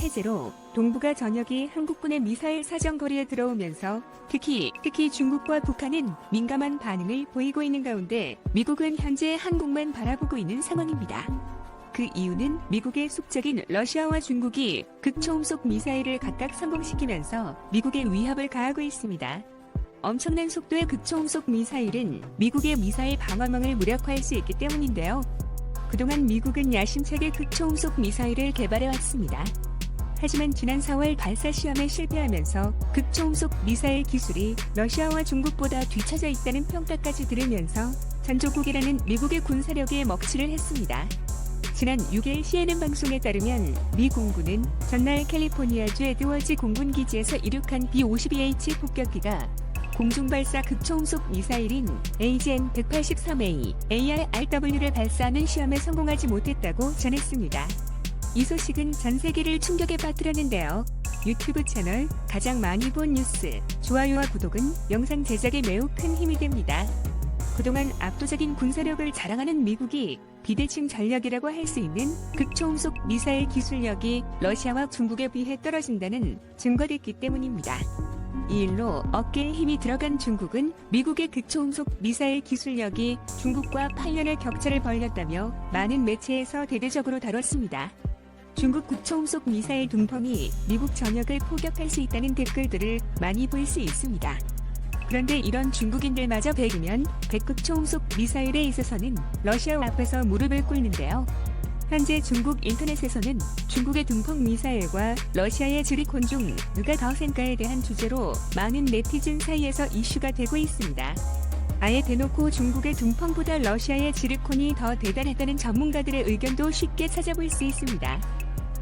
해제로 동북아 전역이 한국군의 미사일 사정거리에 들어오면서 특히 중국과 북한은 민감한 반응을 보이고 있는 가운데 미국은 현재 한국만 바라보고 있는 상황입니다. 그 이유는 미국의 숙적인 러시아와 중국이 극초음속 미사일을 각각 성공시키면서 미국에 위협을 가하고 있습니다. 엄청난 속도의 극초음속 미사일은 미국의 미사일 방어망을 무력화할 수 있기 때문인데요. 그동안 미국은 야심차게 극초음속 미사일을 개발해왔습니다. 하지만 지난 4월 발사 시험에 실패하면서 극초음속 미사일 기술이 러시아와 중국보다 뒤처져 있다는 평가까지 들으면서 전조국이라는 미국의 군사력에 먹칠을 했습니다. 지난 6일 CNN 방송에 따르면 미 공군은 전날 캘리포니아주 에드워즈 공군기지에서 이륙한 B-52H 폭격기가 공중발사 극초음속 미사일인 AGM-183A ARRW를 발사하는 시험에 성공하지 못했다고 전했습니다. 이 소식은 전 세계를 충격에 빠뜨렸는데요. 유튜브 채널 가장 많이 본 뉴스, 좋아요와 구독은 영상 제작에 매우 큰 힘이 됩니다. 그동안 압도적인 군사력을 자랑하는 미국이 비대칭 전략이라고 할 수 있는 극초음속 미사일 기술력이 러시아와 중국에 비해 떨어진다는 증거도 있기 때문입니다. 이 일로 어깨에 힘이 들어간 중국은 미국의 극초음속 미사일 기술력이 중국과 8년의 격차를 벌렸다며 많은 매체에서 대대적으로 다뤘습니다. 중국 극초음속 미사일 둥펑이 미국 전역을 포격할 수 있다는 댓글들을 많이 볼 수 있습니다. 그런데 이런 중국인들마저 배기면 백극초음속 미사일에 있어서는 러시아 앞에서 무릎을 꿇는데요. 현재 중국 인터넷에서는 중국의 둥펑 미사일과 러시아의 지리콘 중 누가 더 센가에 대한 주제로 많은 네티즌 사이에서 이슈가 되고 있습니다. 아예 대놓고 중국의 둥펑보다 러시아의 지르콘이 더 대단했다는 전문가들의 의견도 쉽게 찾아볼 수 있습니다.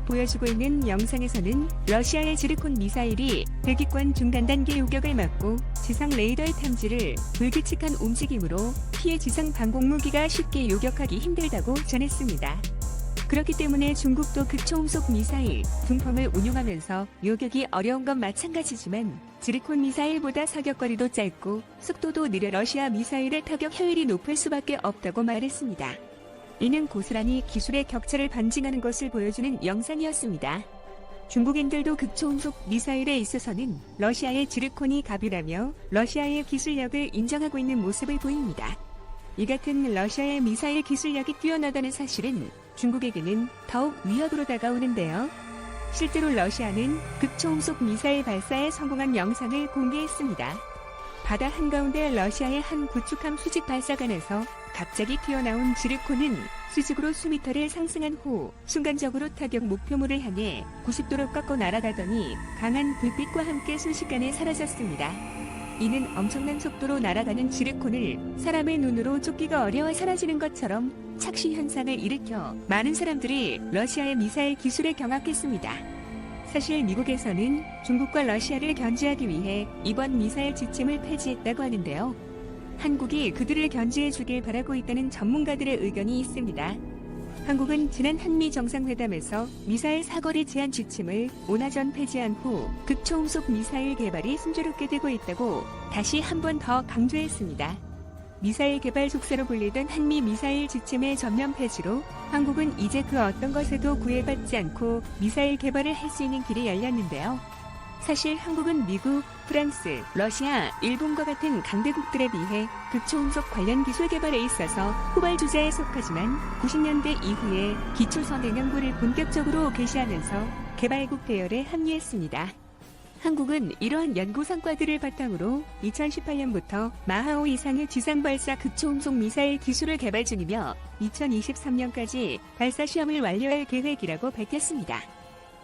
보여주고 있는 영상에서는 러시아의 지르콘 미사일이 대기권 중간 단계 요격을 막고 지상 레이더의 탐지를 불규칙한 움직임으로 피해 지상 방공무기가 쉽게 요격하기 힘들다고 전했습니다. 그렇기 때문에 중국도 극초음속 미사일 둥펑을 운용하면서 요격이 어려운 건 마찬가지지만 지르콘 미사일보다 사격거리도 짧고 속도도 느려 러시아 미사일의 타격 효율이 높을 수밖에 없다고 말했습니다. 이는 고스란히 기술의 격차를 반증하는 것을 보여주는 영상이었습니다. 중국인들도 극초음속 미사일에 있어서는 러시아의 지르콘이 갑이라며 러시아의 기술력을 인정하고 있는 모습을 보입니다. 이 같은 러시아의 미사일 기술력이 뛰어나다는 사실은 중국에게는 더욱 위협으로 다가오는데요. 실제로 러시아는 극초음속 미사일 발사에 성공한 영상을 공개했습니다. 바다 한가운데 러시아의 한 구축함 수직 발사관에서 갑자기 튀어나온 지르콘은 수직으로 수미터를 상승한 후 순간적으로 타격 목표물을 향해 90도로 꺾어 날아가더니 강한 불빛과 함께 순식간에 사라졌습니다. 이는 엄청난 속도로 날아가는 지르콘을 사람의 눈으로 쫓기가 어려워 사라지는 것처럼 착시 현상을 일으켜 많은 사람들이 러시아의 미사일 기술에 경악했습니다. 사실 미국에서는 중국과 러시아를 견제하기 위해 이번 미사일 지침을 폐지했다고 하는데요. 한국이 그들을 견제해주길 바라고 있다는 전문가들의 의견이 있습니다. 한국은 지난 한미 정상회담에서 미사일 사거리 제한 지침을 5나 전 폐지한 후 극초음속 미사일 개발이 순조롭게 되고 있다고 다시 한 번 더 강조했습니다. 미사일 개발 속세로 불리던 한미 미사일 지침의 전면 폐지로 한국은 이제 그 어떤 것에도 구애받지 않고 미사일 개발을 할 수 있는 길이 열렸는데요. 사실 한국은 미국, 프랑스, 러시아, 일본과 같은 강대국들에 비해 극초음속 관련 기술 개발에 있어서 후발주자에 속하지만 90년대 이후에 기초선행연구를 본격적으로 개시하면서 개발국 대열에 합류했습니다. 한국은 이러한 연구 성과들을 바탕으로 2018년부터 마하오 이상의 지상발사 극초음속 미사일 기술을 개발 중이며 2023년까지 발사 시험을 완료할 계획이라고 밝혔습니다.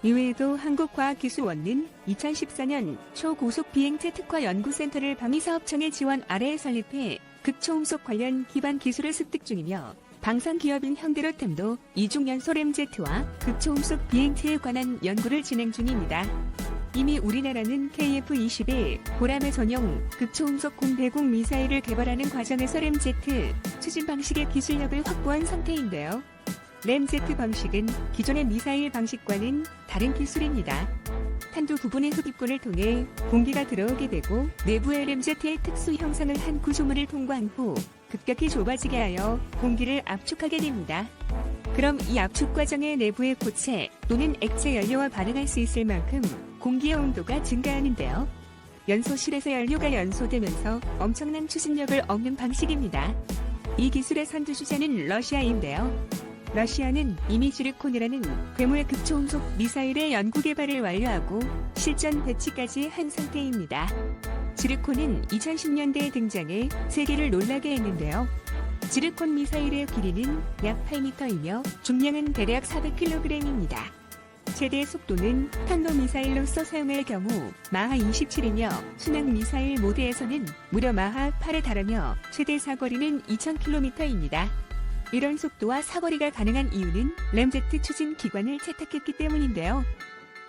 이외에도 한국과학기술원은 2014년 초고속 비행체 특화 연구센터를 방위사업청의 지원 아래에 설립해 극초음속 관련 기반 기술을 습득 중이며 방산기업인 현대로템도 이중연소 램제트와 극초음속 비행체에 관한 연구를 진행 중입니다. 이미 우리나라는 KF-21 보라매 전용 극초음속 공대공 미사일을 개발하는 과정에서 램제트 추진 방식의 기술력을 확보한 상태인데요. 램제트 방식은 기존의 미사일 방식과는 다른 기술입니다. 탄두 부분의 흡입구를 통해 공기가 들어오게 되고 내부의 램제트의 특수 형상을 한 구조물을 통과한 후 급격히 좁아지게 하여 공기를 압축하게 됩니다. 그럼 이 압축 과정의 내부의 고체 또는 액체 연료와 반응할 수 있을 만큼 공기의 온도가 증가하는데요. 연소실에서 연료가 연소되면서 엄청난 추진력을 얻는 방식입니다. 이 기술의 선두주자는 러시아인데요. 러시아는 이미 지르콘이라는 괴물 극초음속 미사일의 연구 개발을 완료하고 실전 배치까지 한 상태입니다. 지르콘은 2010년대에 등장해 세계를 놀라게 했는데요. 지르콘 미사일의 길이는 약 8m이며 중량은 대략 400kg입니다. 최대 속도는 탄도미사일로서 사용할 경우 마하 27이며 순항미사일 모드에서는 무려 마하 8에 달하며 최대 사거리는 2000km입니다. 이런 속도와 사거리가 가능한 이유는 램제트 추진 기관을 채택했기 때문인데요.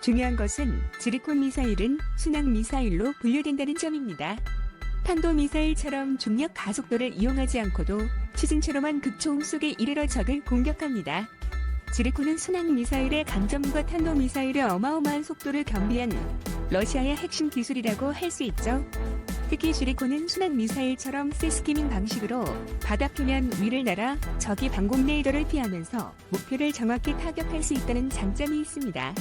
중요한 것은 지르콘 미사일은 순항 미사일로 분류된다는 점입니다. 탄도미사일처럼 중력 가속도를 이용하지 않고도 추진체로만 극초음 속에 이르러 적을 공격합니다. 지르콘은 순항 미사일의 강점과 탄도미사일의 어마어마한 속도를 겸비한 러시아의 핵심 기술이라고 할 수 있죠. 특히 지르콘은 순항 미사일처럼 세스키밍 방식으로 바다 표면 위를 날아 적이 방공 레이더를 피하면서 목표를 정확히 타격할 수 있다는 장점이 있습니다.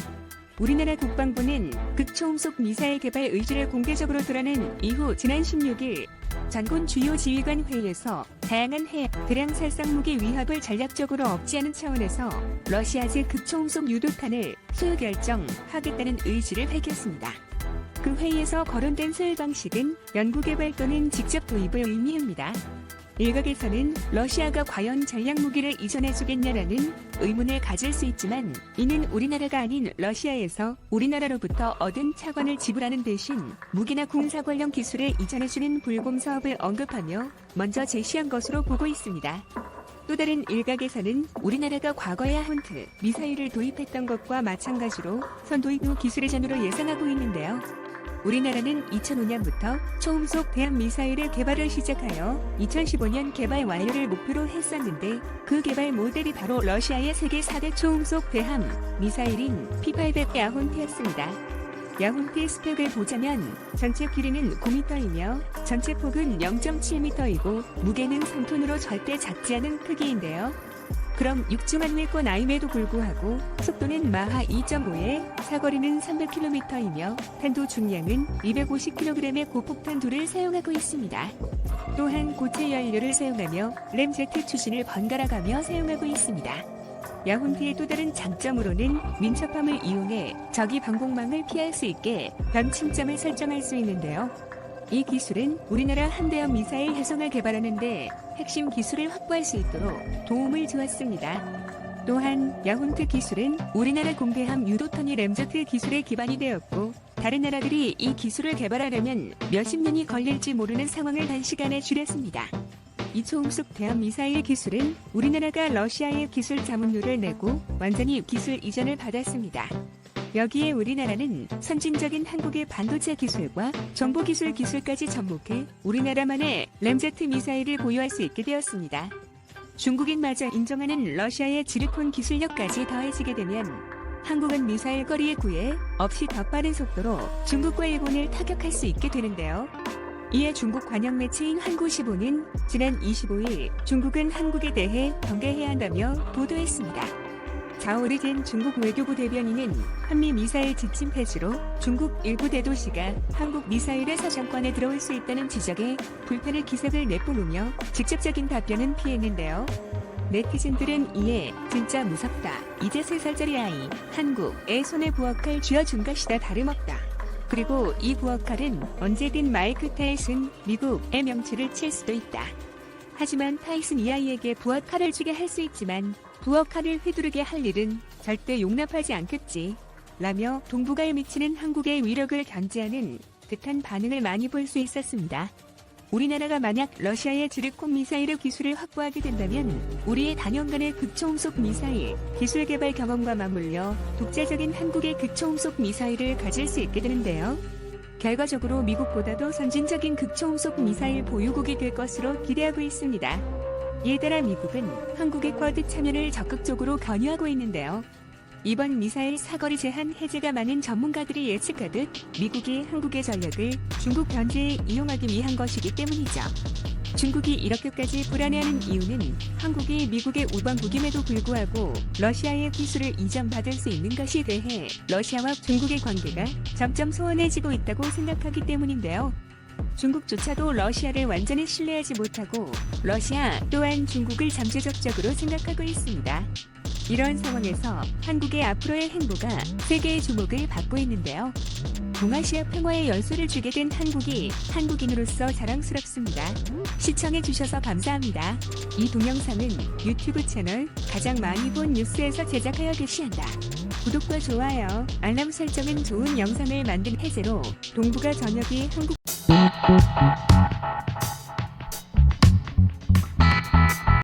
우리나라 국방부는 극초음속 미사일 개발 의지를 공개적으로 드러낸 이후 지난 16일 전군 주요 지휘관 회의에서 다양한 해양, 대량 살상 무기 위협을 전략적으로 억제하는 차원에서 러시아제 극초음속 유도탄을 소유 결정하겠다는 의지를 밝혔습니다. 그 회의에서 거론된 소유 방식은 연구 개발 또는 직접 도입을 의미합니다. 일각에서는 러시아가 과연 전략 무기를 이전해주겠냐라는 의문을 가질 수 있지만 이는 우리나라가 아닌 러시아에서 우리나라로부터 얻은 차관을 지불하는 대신 무기나 군사 관련 기술을 이전해주는 불공 사업을 언급하며 먼저 제시한 것으로 보고 있습니다. 또 다른 일각에서는 우리나라가 과거에 하운트 미사일을 도입했던 것과 마찬가지로 선도입 후 기술 이전으로 예상하고 있는데요. 우리나라는 2005년부터 초음속 대함 미사일의 개발을 시작하여 2015년 개발 완료를 목표로 했었는데 그 개발 모델이 바로 러시아의 세계 4대 초음속 대함 미사일인 P-800 야혼트였습니다. 야혼트의 스펙을 보자면 전체 길이는 9m이며 전체 폭은 0.7m이고 무게는 3톤으로 절대 작지 않은 크기인데요. 그럼 육중한 나임에도 불구하고 속도는 마하 2.5에 사거리는 300km이며 탄도 중량은 250kg의 고폭탄 둘을 사용하고 있습니다. 또한 고체 연료를 사용하며 램제트 추진을 번갈아가며 사용하고 있습니다. 야혼트의 또 다른 장점으로는 민첩함을 이용해 적이 방공망을 피할 수 있게 변침점을 설정할 수 있는데요. 이 기술은 우리나라 한대함 미사일 해성을 개발하는 데 핵심 기술을 확보할 수 있도록 도움을 주었습니다. 또한 야혼트 기술은 우리나라 공대함 유도탄이 램제트 기술의 기반이 되었고 다른 나라들이 이 기술을 개발하려면 몇십 년이 걸릴지 모르는 상황을 단시간에 줄였습니다. 이 초음속 대함 미사일 기술은 우리나라가 러시아의 기술 자문료를 내고 완전히 기술 이전을 받았습니다. 여기에 우리나라는 선진적인 한국의 반도체 기술과 정보기술 기술까지 접목해 우리나라만의 램제트 미사일을 보유할 수 있게 되었습니다. 중국인마저 인정하는 러시아의 지르콘 기술력까지 더해지게 되면 한국은 미사일 거리에 구애 없이 더 빠른 속도로 중국과 일본을 타격할 수 있게 되는데요. 이에 중국 관영 매체인 한국시보는 지난 25일 중국은 한국에 대해 경계해야 한다며 보도했습니다. 자오르젠 중국 외교부 대변인은 한미 미사일 지침 폐지로 중국 일부 대도시가 한국 미사일의 사정권에 들어올 수 있다는 지적에 불편의 기색을 내뿜으며 직접적인 답변은 피했는데요. 네티즌들은 이에 진짜 무섭다. 이제 3살짜리 아이 한국의 손에 부엌을 쥐어준 것이다 다름없다. 그리고 이 부엌칼은 언제든 마이크 타이슨 미국의 명치를 칠 수도 있다. 하지만 타이슨 이 아이에게 부엌칼을 쥐게 할 수 있지만 부엌칼을 휘두르게 할 일은 절대 용납하지 않겠지. 라며 동북아에 미치는 한국의 위력을 견제하는 듯한 반응을 많이 볼 수 있었습니다. 우리나라가 만약 러시아의 지르콘 미사일의 기술을 확보하게 된다면 우리의 단연간의 극초음속 미사일 기술 개발 경험과 맞물려 독자적인 한국의 극초음속 미사일을 가질 수 있게 되는데요. 결과적으로 미국보다도 선진적인 극초음속 미사일 보유국이 될 것으로 기대하고 있습니다. 이에 따라 미국은 한국의 쿼드 참여를 적극적으로 권유하고 있는데요. 이번 미사일 사거리 제한 해제가 많은 전문가들이 예측하듯 미국이 한국의 전력을 중국 견제에 이용하기 위한 것이기 때문이죠. 중국이 이렇게까지 불안해하는 이유는 한국이 미국의 우방국임에도 불구하고 러시아의 기술을 이전받을 수 있는 것에 대해 러시아와 중국의 관계가 점점 소원해지고 있다고 생각하기 때문인데요. 중국조차도 러시아를 완전히 신뢰하지 못하고 러시아 또한 중국을 잠재적적으로 생각하고 있습니다. 이런 상황에서 한국의 앞으로의 행보가 세계의 주목을 받고 있는데요. 동아시아 평화의 열쇠를 주게 된 한국이 한국인으로서 자랑스럽습니다. 시청해주셔서 감사합니다. 이 동영상은 유튜브 채널 가장 많이 본 뉴스에서 제작하여 게시한다. 구독과 좋아요, 알람 설정은 좋은 영상을 만든 해제로 동북아 전역이 한국